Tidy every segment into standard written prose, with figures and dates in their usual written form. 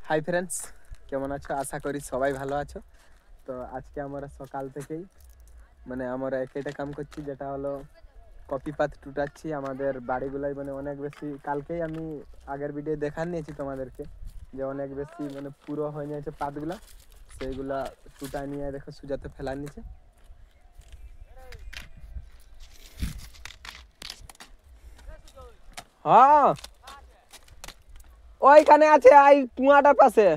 Hi friends, কেমন আছো? আশা করি সবাই ভালো আছো। তো আজকে আমরা সকাল থেকেই আমরা একটা কাম করছি, যেটা হলো কপি পাত টুটাচ্ছি আমাদের বাড়িগুলাই। অনেক বেশি, কালকেই আমি আগের ভিডিও দেখান নিয়েছি তোমাদেরকে যে অনেক বেশি পুরো হয়ে যাচ্ছে পাতগুলা, সেইগুলা টুটায় নিয়ে দেখো সুজাতে ফেলার নিচে। হ্যাঁ, ওইখানে আছে এই কুয়াটার পাশে।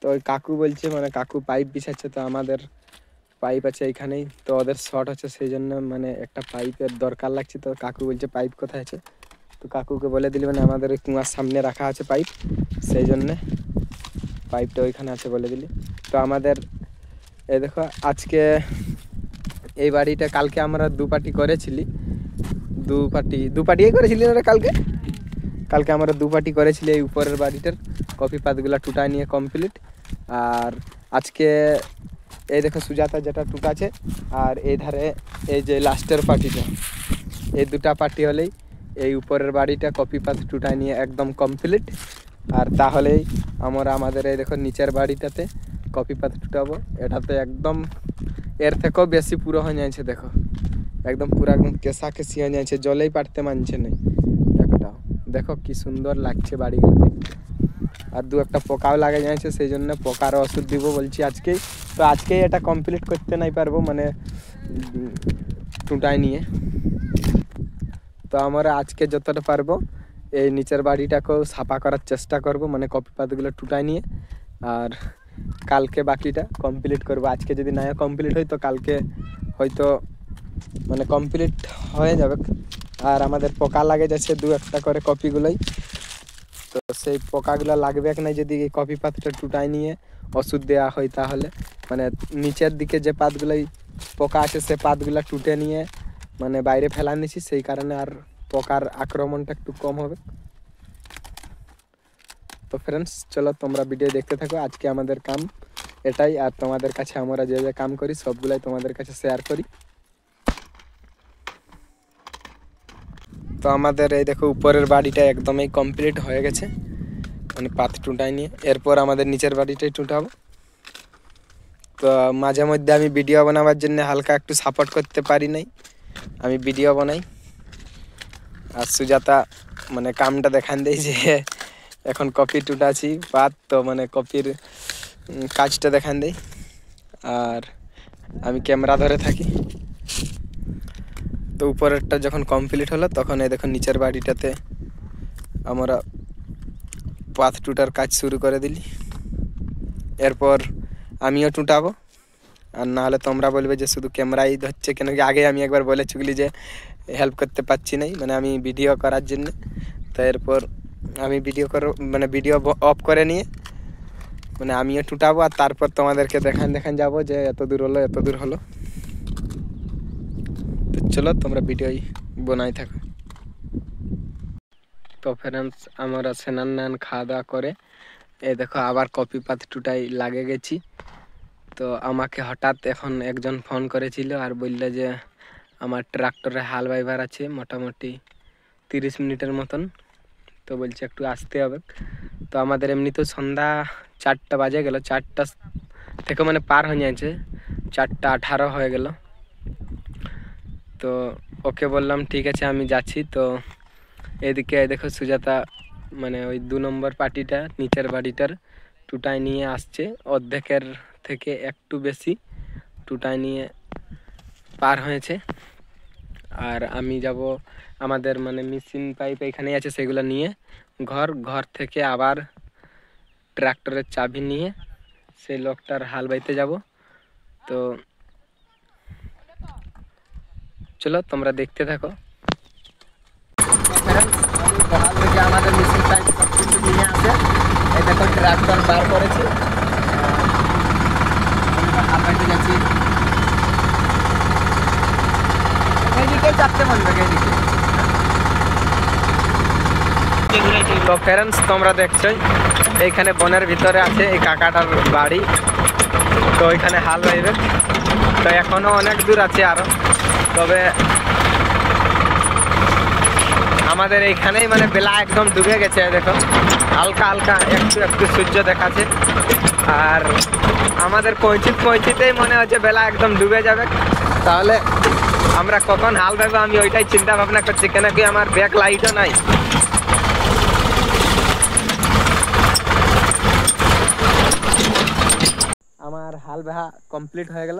তো ওই কাকু বলছে, কাকু পাইপ বিছাচ্ছে, তো আমাদের পাইপ আছে এইখানেই, তো ওদের শর্ট হচ্ছে, সেই জন্য একটা পাইপের দরকার লাগছে। তো কাকু বলছে পাইপ কোথায় আছে, তো কাকুকে বলে দিলি আমাদের ওই কুয়ার সামনে রাখা আছে পাইপ, সেই জন্যে পাইপটা ওইখানে আছে বলে দিলি। তো আমাদের এই দেখো আজকে এই বাড়িটা কালকে আমরা দু পার্টি করেছিলি, দু পার্টি করেছিলি না কালকে আমরা দু পার্টি করেছিলি এই উপরের বাড়িটার কপি পাতগুলা টুটা নিয়ে কমপ্লিট। আর আজকে এই দেখো সুজাতা যেটা টুটাছে, আর এই ধারে এই যে লাস্টের পার্টিটা, এই দুটা পার্টি হলেই এই উপরের বাড়িটা কপি পাত টুটা নিয়ে একদম কমপ্লিট। আর তাহলেই আমাদের এই দেখো নিচের বাড়িটাতে কপি পাত টুটাবো। এটাতে একদম এর থেকেও বেশি পুরো হয়ে যাচ্ছে, দেখো একদম পুরো একদম কেসা কেসি হয়ে যাচ্ছে, জলেই পারতে মানছে নেই। দেখো কি সুন্দর লাগছে বাড়িগুলোতে। আর দু একটা পোকাও লাগে যাচ্ছে, সেই জন্য পোকার ওষুধ দিব বলছি আজকেই। তো আজকেই এটা কমপ্লিট করতে নাই পারবো টুটাই নিয়ে। তো আমরা আজকে যতটা পারবো এই নিচের বাড়িটাকেও সাফা করার চেষ্টা করব, কপি পাতগুলো টুটাই নিয়ে। আর কালকে বাকিটা কমপ্লিট করব। আজকে যদি না কমপ্লিট হয় তো কালকে হয়তো কমপ্লিট হয়ে যাবে। আর আমাদের পোকা লাগে যাচ্ছে দু একটা করে কপিগুলোই, তো সেই পোকাগুলো লাগবে না যদি এই কপি পাতটা টুটাই নিয়ে ওষুধ দেওয়া হয়, তাহলে নিচের দিকে যে পাতগুলোই পোকা আছে সে পাতগুলা টুটে নিয়ে বাইরে ফেলা নিছি, সেই কারণে আর পোকার আক্রমণটা একটু কম হবে। তো ফ্রেন্ডস চলো তোমরা ভিডিও দেখতে থাকো। আজকে আমাদের কাম এটাই, আর তোমাদের কাছে আমরা যে যে কাম করি সবগুলাই তোমাদের কাছে শেয়ার করি। তো আমাদের এই দেখো উপরের বাড়িটা একদমই কমপ্লিট হয়ে গেছে, পাত টুটাই নিয়ে। এরপর আমাদের নিচের বাড়িটাই টুটাবো। তো মাঝে মধ্যে আমি ভিডিও বানাবার জন্য হালকা একটু সাপোর্ট করতে পারি নাই, আমি ভিডিও বানাই। আর সুজাতা কামটা দেখান দেই যে এখন কপি টুটাছি পাত, তো কপির কাজটা দেখান দেই, আর আমি ক্যামেরা ধরে থাকি। তো উপরেরটা যখন কমপ্লিট হলো তখন এই দেখুন নিচের বাড়িটাতে আমরা পাত টুটার কাজ শুরু করে দিলি। এরপর আমিও টুটাবো, আর নাহলে তোমরা বলবে যে শুধু ক্যামেরাই ধরছে কেন। কি আগে আমি একবার বলে চুগলি যে হেল্প করতে পারছি নাই, আমি ভিডিও করার জন্য। তো এরপর আমি ভিডিও ভিডিও অফ করে নিয়ে আমিও টুটাবো, আর তারপর তোমাদেরকে দেখান যাবো যে এত দূর হলো। তো চলো তোমরা ভিডিওই বানাই থাকো। তো ফ্রেন্ডস আমরা স্নান খাওয়া দাওয়া করে এই দেখো আবার কপি পাত টুটাই লাগে গেছি। তো আমাকে হঠাৎ এখন একজন ফোন করেছিল আর বললো যে আমার ট্রাক্টরে হাল বাইবার আছে মোটামুটি 30 মিনিটের মতন, তো বলছে একটু আসতে হবে। তো আমাদের এমনিতেও সন্ধ্যা 4টা বাজে গেল, 4টা থেকে পার হয়ে যাচ্ছে, 4টা 18 হয়ে গেল। তো ওকে বললাম ঠিক আছে আমি যাচ্ছি। তো এদিকে দেখো সুজাতা ওই 2 নম্বর পার্টিটা নিচের বাড়িটার টুটাই নিয়ে আসছে, অর্ধেকের থেকে একটু বেশি টুটাই নিয়ে পার হয়েছে। আর আমি যাব আমাদের মেশিন পাইপ এখানে আছে, সেগুলো নিয়ে ঘর থেকে আবার ট্রাক্টরের চাবি নিয়ে সেই লোকটার হাল বাইতে যাব। তো চলো তোমরা দেখতে থাকো। থেকে আমাদের মেশিন পাইপ সব কিছু নিয়ে আসে, এই দেখো ট্রাক্টর বার করেছি, হাল বাইতে যাচ্ছি। এইদিকে চাপতে বলবে, এইদিকে। তো ফ্রেন্ডস তোমরা দেখছো এইখানে বনের ভিতরে আছে এই কাকাটার বাড়ি, তো ওইখানে হাল বাইবে। তো এখনো অনেক দূর আছে আরো, তবে আমাদের এইখানেই বেলা একদম ডুবে গেছে। দেখো হালকা হালকা একটু একটু সূর্য দেখাচ্ছে। আর আমাদের পৌঁছিতেই মনে হচ্ছে বেলা একদম ডুবে যাবে। তাহলে আমরা কখন হাল দেবো আমি ওইটাই চিন্তা ভাবনা করছি, কেন কি আমার ব্যাক লাইটও নাই। আমার হাল বেহা কমপ্লিট হয়ে গেল।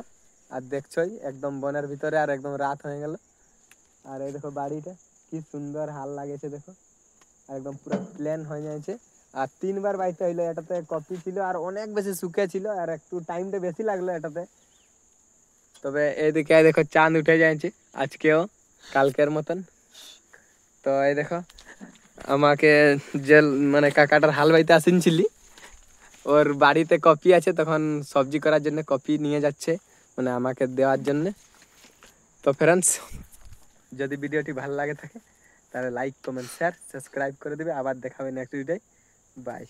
আর দেখছোই একদম বনের ভিতরে, আর একদম রাত হয়ে গেল। আর এই দেখো বাড়িটা কি সুন্দর হাল লাগেছে দেখো, একদম পুরো প্লেন হয়ে যাচ্ছে। আর 3বার বাইতে হইলো, এটাতে কপি ছিল আর অনেক বেশি শুকে ছিল, আর একটু টাইমটা বেশি লাগলো এটাতে। তবে এইদিকে দেখো চাঁদ উঠে যাচ্ছে আজকেও কালকের মতন। তো এই দেখো আমাকে যে মানে কাকাটার হাল বাইতে আসিনছিলি, ওর বাড়িতে কপি আছে, তখন সবজি করার জন্য কপি নিয়ে যাচ্ছে, মানে আমাকে দেওয়ার জন্য। তো ফ্রেন্ডস, যদি ভিডিওটি ভালো লাগে থাকে তাহলে লাইক কমেন্ট শেয়ার সাবস্ক্রাইব করে দিবে। আবার দেখাবে নেক্সট ভিডিওতে। বাই।